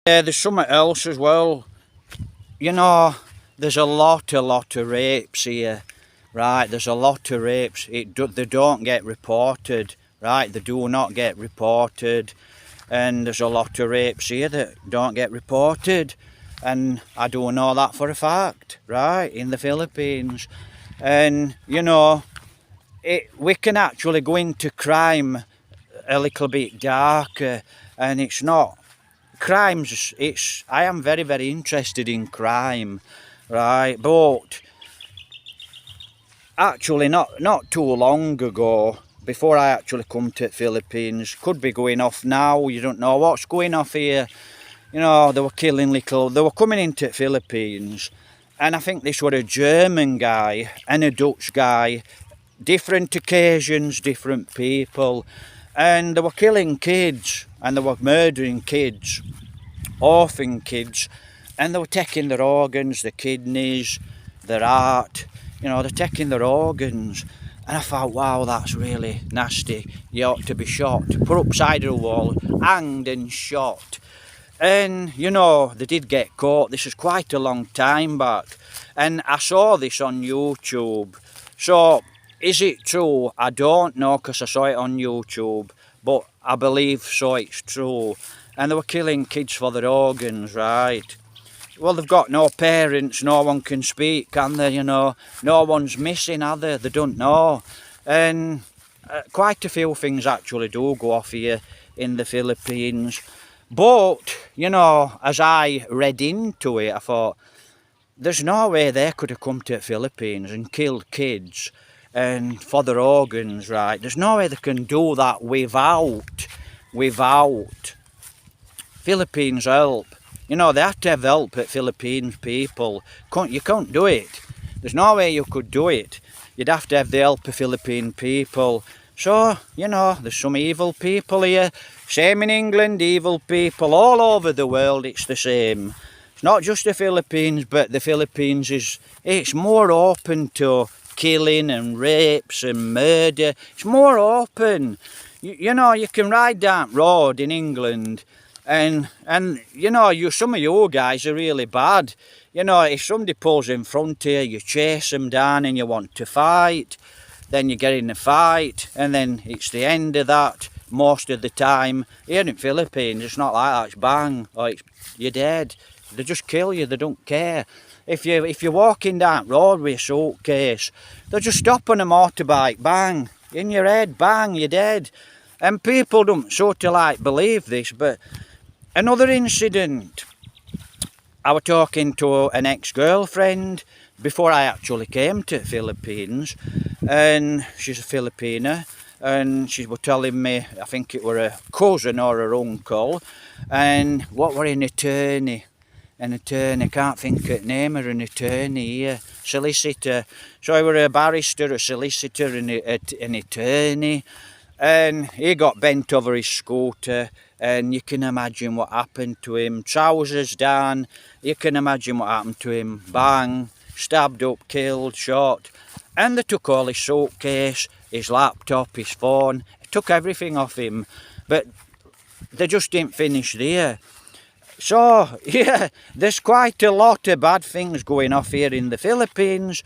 Yeah, there's something else as well. You know, there's a lot of rapes here, right? There's a lot of rapes. They don't get reported, right? They do not get reported. And there's a lot of rapes here that don't get reported. And I do know that for a fact, right, in the Philippines. And, you know, we can actually go into crime a little bit darker, and it's not crimes. I am very interested in crime, right? But actually not too long ago, before I actually come to the Philippines, could be going off now, you don't know what's going off here. You know, they were coming into the Philippines, and I think this was a German guy and a Dutch guy, different occasions, different people, and they were killing kids and they were murdering kids, orphan kids, and they were taking their organs, their kidneys, their heart. You know, they're taking their organs. And I thought, wow, that's really nasty. You ought to be shot, put upside the wall, hanged and shot. And, you know, they did get caught. This is quite a long time back. And I saw this on YouTube. So, is it true? I don't know, because I saw it on YouTube. But I believe so, it's true. And they were killing kids for their organs, right? Well, they've got no parents, no one can speak, can they, you know? No one's missing, are they? They don't know. And quite a few things actually do go off here in the Philippines. But, you know, as I read into it, I thought, there's no way they could have come to the Philippines and killed kids and for their organs, right? There's no way they can do that without Philippines help. You know, they have to have help at Philippines people. You can't do it. There's no way you could do it. You'd have to have the help of Philippine people. So, you know, there's some evil people here. Same in England, evil people all over the world, it's the same. It's not just the Philippines, but the Philippines it's more open to killing and rapes and murder. It's more open. You know, you can ride down road in England and you know, some of you guys are really bad. You know, if somebody pulls in front of you, you chase them down and you want to fight. Then you get in a fight, and then it's the end of that most of the time. Here in the Philippines, it's not like that. It's bang, or you're dead. They just kill you. They don't care. If you're walking down the road with a suitcase, they'll just stop on a motorbike, bang, in your head, bang, you're dead. And people don't sort of like believe this, but another incident. I was talking to an ex-girlfriend before I actually came to the Philippines, and she's a Filipina, and she was telling me, I think it were a cousin or her uncle, and what were an attorney, can't think of the name of an attorney here, solicitor. So I were a barrister, a solicitor, and an attorney, and he got bent over his scooter, and you can imagine what happened to him. Trousers down, you can imagine what happened to him. Bang, stabbed up, killed, shot. And they took all his suitcase, his laptop, his phone, took everything off him. But they just didn't finish there. So, yeah, there's quite a lot of bad things going off here in the Philippines.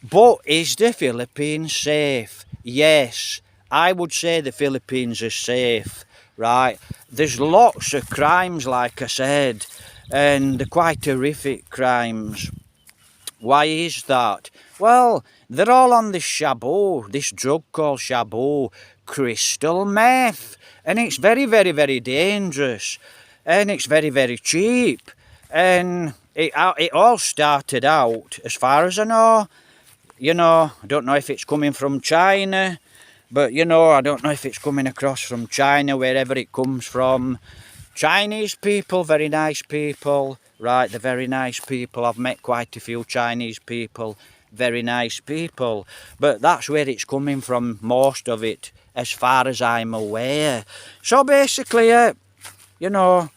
But is the Philippines safe? Yes, I would say the Philippines is safe, right? There's lots of crimes, like I said, and they're quite horrific crimes. Why is that? Well, they're all on this shabu, this drug called shabu, crystal meth, and it's very dangerous, and it's very cheap, and it all started out, as far as I know, you know, I don't know if it's coming from China, but you know, I don't know if it's coming across from China, wherever it comes from. Chinese people, very nice people, right, they're very nice people. I've met quite a few Chinese people, very nice people, but that's where it's coming from, most of it, as far as I'm aware. So basically, you know,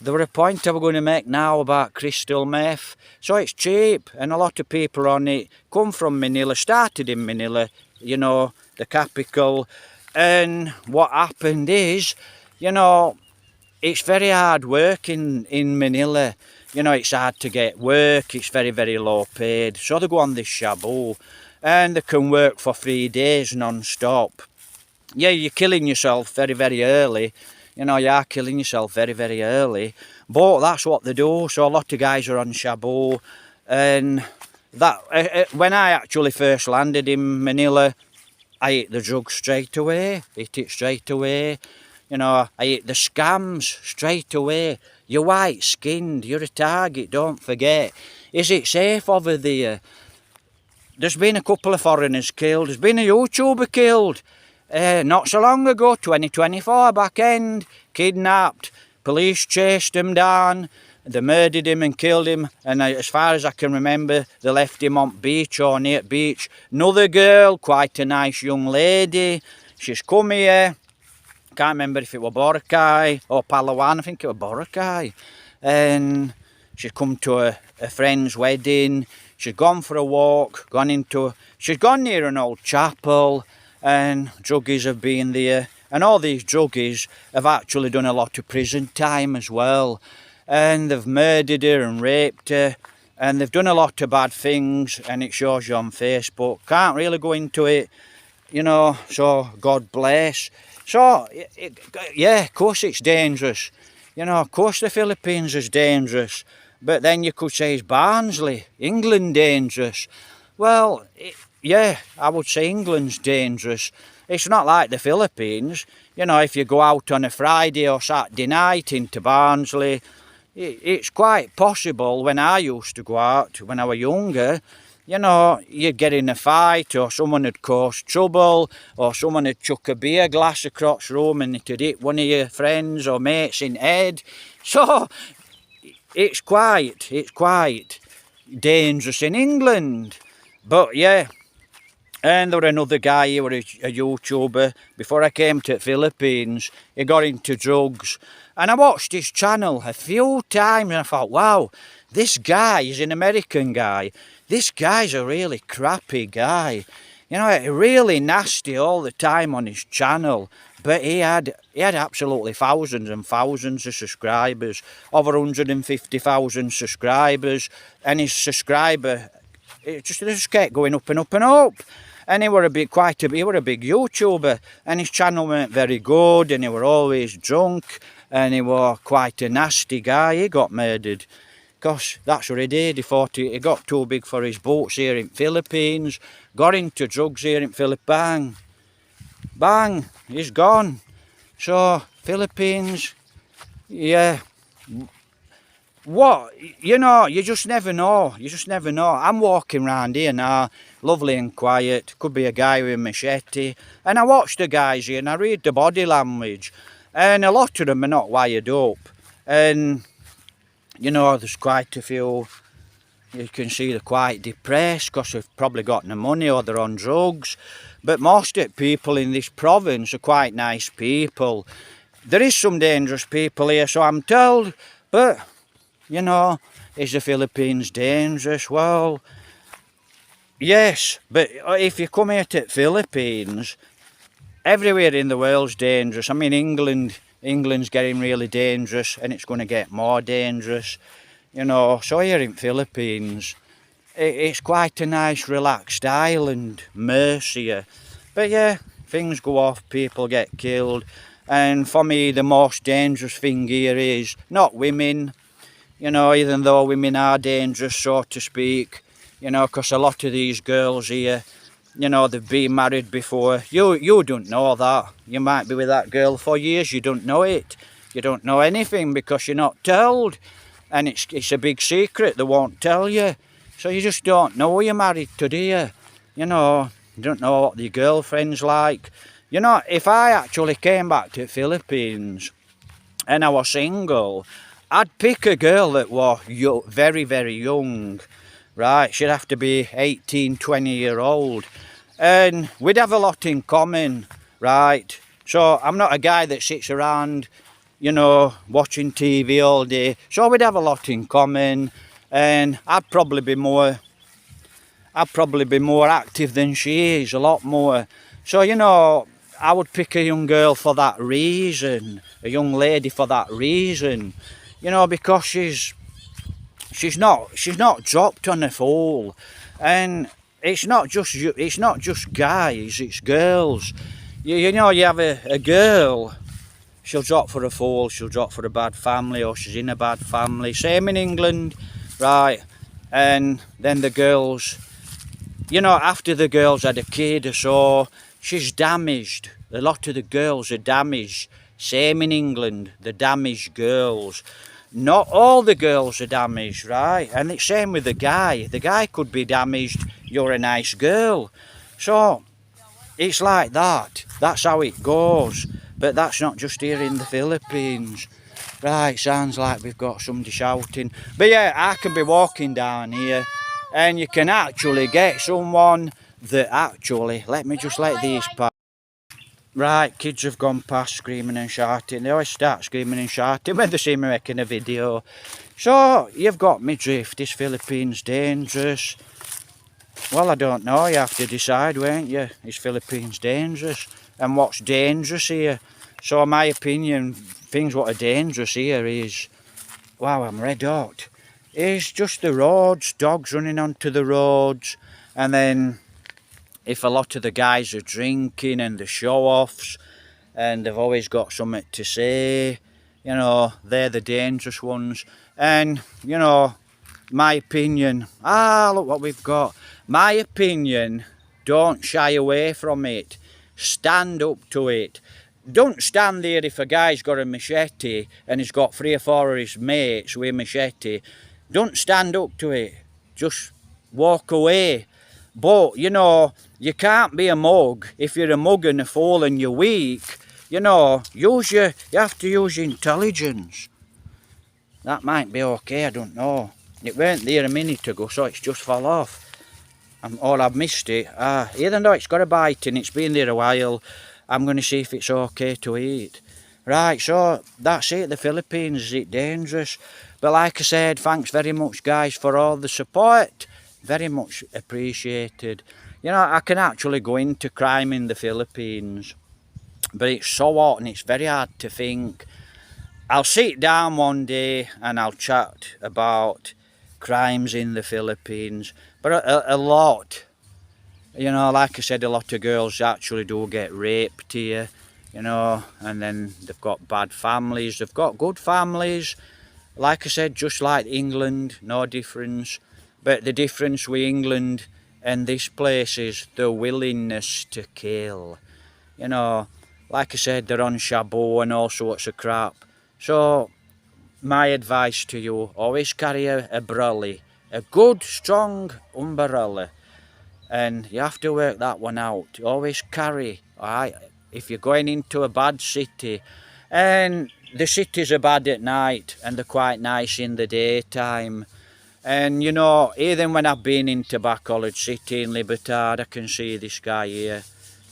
there were a point I was going to make now about crystal meth. So it's cheap, and a lot of people on it come from Manila, started in Manila, you know, the capital. And what happened is, you know, it's very hard work in Manila. You know, it's hard to get work. It's very, very low paid. So they go on this shabu and they can work for 3 days non-stop. Yeah, you're killing yourself very, very early. You know, you are killing yourself very, very early. But that's what they do. So a lot of guys are on shabu. And that when I actually first landed in Manila, I ate the drugs straight away. Ate it straight away. You know, I ate the scams straight away. You're white skinned. You're a target. Don't forget. Is it safe over there? There's been a couple of foreigners killed. There's been a YouTuber killed. Not so long ago, 2024, back end, kidnapped. Police chased him down. They murdered him and killed him. And as far as I can remember, they left him on beach or near beach. Another girl, quite a nice young lady. She's come here. Can't remember if it was Boracay or Palawan. I think it was Boracay. And she's come to a friend's wedding. She's gone for a walk. She's gone near an old chapel. And druggies have been there. And all these druggies have actually done a lot of prison time as well. And they've murdered her and raped her. And they've done a lot of bad things. And it shows you on Facebook. Can't really go into it, you know. So, God bless. So, yeah, of course it's dangerous. You know, of course the Philippines is dangerous. But then you could say it's Barnsley, England dangerous. Well, yeah, I would say England's dangerous. It's not like the Philippines. You know, if you go out on a Friday or Saturday night into Barnsley, it's quite possible when I used to go out, when I was younger, you know, you'd get in a fight or someone would cause trouble or someone would chuck a beer glass across the room and it'd hit one of your friends or mates in the head. So, it's quite dangerous in England. But yeah, and there was another guy, he was a YouTuber. Before I came to the Philippines, he got into drugs. And I watched his channel a few times and I thought, wow, this guy is an American guy. This guy's a really crappy guy. You know, really nasty all the time on his channel. But he had absolutely thousands and thousands of subscribers. Over 150,000 subscribers. And his subscriber, it just kept going up and up and up. And he were a big YouTuber, and his channel weren't very good, and he were always drunk, and he were quite a nasty guy. He got murdered, because that's what he did. He thought he got too big for his boots here in Philippines, got into drugs here in Philippines. Bang, he's gone. So, Philippines, yeah. What? You know, you just never know. You just never know. I'm walking around here now, lovely and quiet. Could be a guy with a machete. And I watch the guys here and I read the body language. And a lot of them are not wired up. And, you know, there's quite a few. You can see they're quite depressed because they've probably got no money or they're on drugs. But most of the people in this province are quite nice people. There is some dangerous people here, so I'm told. But, you know, is the Philippines dangerous? Well, yes. But if you come here to the Philippines, everywhere in the world's dangerous. I mean, England's getting really dangerous and it's going to get more dangerous. You know, so here in Philippines, it's quite a nice relaxed island, Mercia. But yeah, things go off, people get killed. And for me, the most dangerous thing here is not women. You know, even though women are dangerous, so to speak. You know, because a lot of these girls here, you know, they've been married before. You don't know that. You might be with that girl for years, you don't know it. You don't know anything because you're not told. And it's a big secret, they won't tell you. So you just don't know who you're married to, do you? You know, you don't know what your girlfriend's like. You know, if I actually came back to the Philippines and I was single, I'd pick a girl that was very, very young, right? She'd have to be 18, 20 year old. And we'd have a lot in common, right? So I'm not a guy that sits around, you know, watching TV all day. So we'd have a lot in common. And I'd probably be more active than she is, a lot more. So, you know, I would pick a young girl for that reason, a young lady for that reason, you know, because she's not dropped on a fool, and it's not just guys, it's girls. You know, you have a girl, she'll drop for a fool, she'll drop for a bad family, or she's in a bad family. Same in England, right? And then the girls, you know, after the girls had a kid or so, she's damaged. A lot of the girls are damaged. Same in England, the damaged girls. Not all the girls are damaged, right? And it's same with the guy. The guy could be damaged, you're a nice girl. So, it's like that. That's how it goes. But that's not just here in the Philippines. Right, sounds like we've got somebody shouting. But yeah, I can be walking down here and you can actually get someone that actually, let me just let these pass. Right, kids have gone past screaming and shouting. They always start screaming and shouting when they see me making a video. So, you've got me drift. Is Philippines dangerous? Well, I don't know. You have to decide, won't you? Is Philippines dangerous? And what's dangerous here? So, in my opinion, things what are dangerous here is... Wow, I'm red hot. It's just the roads, dogs running onto the roads, and then... if a lot of the guys are drinking and the show-offs and they've always got something to say, you know, they're the dangerous ones. And, you know, my opinion, look what we've got. My opinion, don't shy away from it. Stand up to it. Don't stand there if a guy's got a machete and he's got 3 or 4 of his mates with a machete. Don't stand up to it. Just walk away. But, you know, you can't be a mug. If you're a mug and a fool and you're weak, you know, you have to use your intelligence. That might be okay, I don't know. It weren't there a minute ago, so it's just fell off. Or I've missed it. Even though it's got a bite and it's been there a while, I'm going to see if it's okay to eat. Right, so that's it. The Philippines, is it dangerous? But like I said, thanks very much, guys, for all the support. Very much appreciated. You know, I can actually go into crime in the Philippines, but it's so hot and it's very hard to think. I'll sit down one day and I'll chat about crimes in the Philippines, but a lot, you know, like I said, a lot of girls actually do get raped here, you know, and then they've got bad families, they've got good families. Like I said, just like England, no difference. But the difference with England and this place is the willingness to kill. You know, like I said, they're on shabu and all sorts of crap. So, my advice to you, always carry a brolly. A good, strong umbrella. And you have to work that one out. Always carry, alright? If you're going into a bad city, and the cities are bad at night, and they're quite nice in the daytime. And you know, even when I've been into Bacolod City in Libertad, I can see this guy here.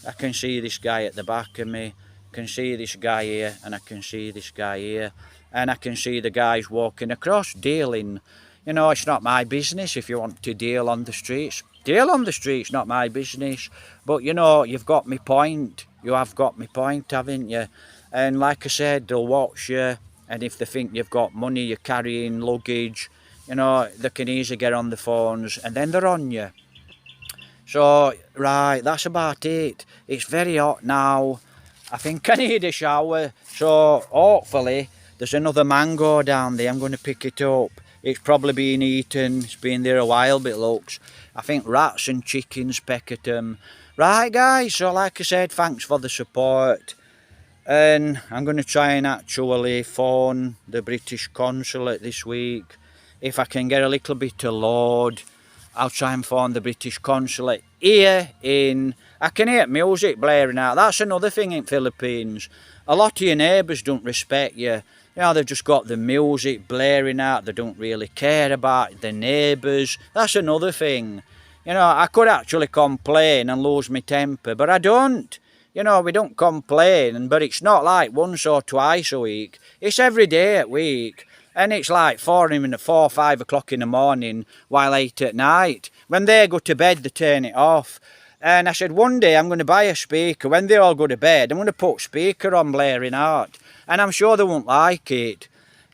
I can see this guy at the back of me. I can see this guy here, and I can see this guy here. And I can see the guys walking across, dealing. You know, it's not my business if you want to deal on the streets. Deal on the streets, not my business. But you know, you've got me point. You have got me point, haven't you? And like I said, they'll watch you. And if they think you've got money, you're carrying luggage, you know, they can easily get on the phones and then they're on you. So, right, that's about it. It's very hot now. I think I need a shower. So, hopefully, there's another mango down there. I'm going to pick it up. It's probably been eaten. It's been there a while, but it looks. I think rats and chickens peck at them. Right, guys, so like I said, thanks for the support. And I'm going to try and actually phone the British consulate this week. If I can get a little bit of load, I'll try and phone the British consulate here in... I can hear music blaring out. That's another thing in Philippines. A lot of your neighbours don't respect you. You know, they've just got the music blaring out. They don't really care about the neighbours. That's another thing. You know, I could actually complain and lose my temper, but I don't. You know, we don't complain, but it's not like once or twice a week. It's every day at week. And it's like 4 or 5 o'clock in the morning while 8 at night. When they go to bed, they turn it off. And I said, one day I'm going to buy a speaker. When they all go to bed, I'm going to put speaker on blaring out. And I'm sure they won't like it.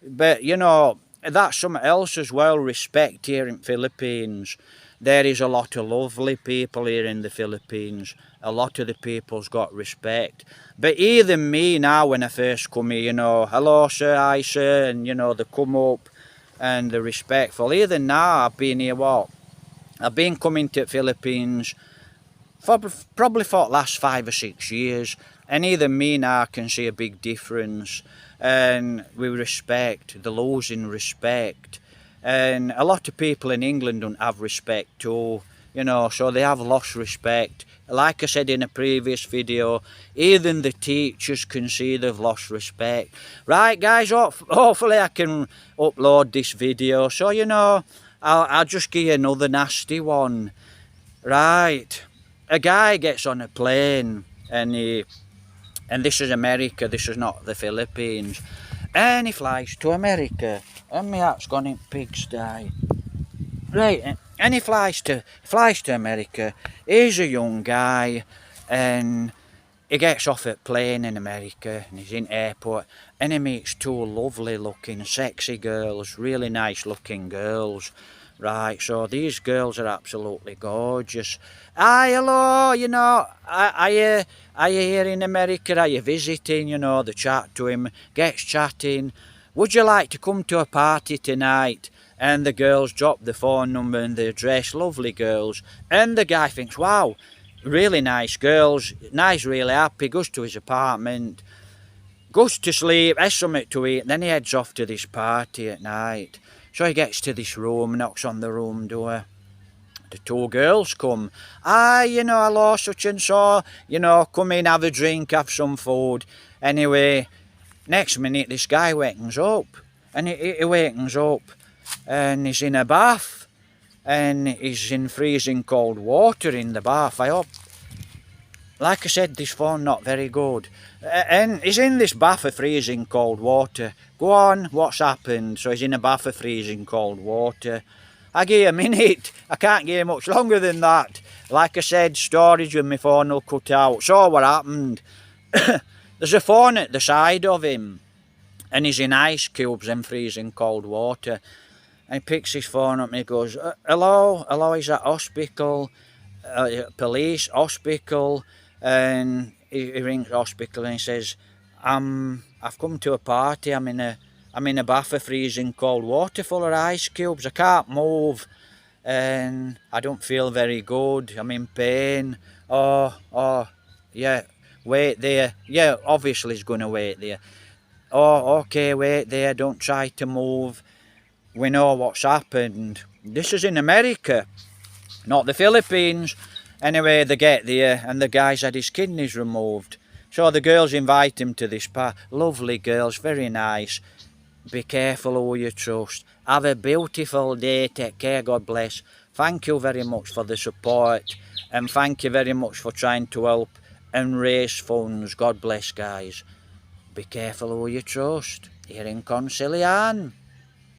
But, you know, that's something else as well, respect here in Philippines. There is a lot of lovely people here in the Philippines. A lot of the people's got respect. But even me now, when I first come here, you know, hello sir, hi sir, and you know, they come up and they're respectful. Even now, I've been here, what? I've been coming to the Philippines for probably for the last 5 or 6 years. And even me now can see a big difference. And we respect, they're losing respect. And a lot of people in England don't have respect too, you know, so they have lost respect. Like I said in a previous video, even the teachers can see they've lost respect. Right guys, hopefully I can upload this video. So, you know, I'll just give you another nasty one. Right, a guy gets on a plane and this is America, this is not the Philippines. And he flies to America. And my heart's gone in pigsty. Right, and he flies to America. He's a young guy, and he gets off at plane in America, and he's in airport, and he meets two lovely looking, sexy girls, really nice looking girls. Right, so these girls are absolutely gorgeous. Hi, hello, you know, are you here in America? Are you visiting? You know, they chat to him, gets chatting. Would you like to come to a party tonight? And the girls drop the phone number and the address, lovely girls. And the guy thinks, wow, really nice girls, nice, really happy, goes to his apartment, goes to sleep, has something to eat, and then he heads off to this party at night. So he gets to this room, knocks on the room door. The two girls come. Hi, you know, hello, such and so. You know, come in, have a drink, have some food. Anyway, next minute, this guy wakens up. And he wakens up and he's in a bath. And he's in freezing cold water in the bath. I hope, like I said, this phone not very good. And he's in this bath of freezing cold water. Go on, what's happened? So he's in a bath of freezing cold water. I give you a minute. I can't give you much longer than that. Like I said, storage with my phone will cut out. So what happened? There's a phone at the side of him. And he's in ice cubes and freezing cold water. And he picks his phone up and he goes, hello, is that hospital? Police, hospital? And he rings hospital and he says, I've come to a party, I'm in a bath of freezing cold water full of ice cubes, I can't move, and I don't feel very good, I'm in pain. Oh, yeah, wait there. Yeah, obviously he's going to wait there. Oh, okay, wait there, don't try to move. We know what's happened. This is in America, not the Philippines. Anyway, they get there and the guy's had his kidneys removed. So the girls invite him to this party. Lovely girls, very nice. Be careful who you trust. Have a beautiful day. Take care. God bless. Thank you very much for the support. And thank you very much for trying to help and raise funds. God bless, guys. Be careful who you trust. Here in Concilian.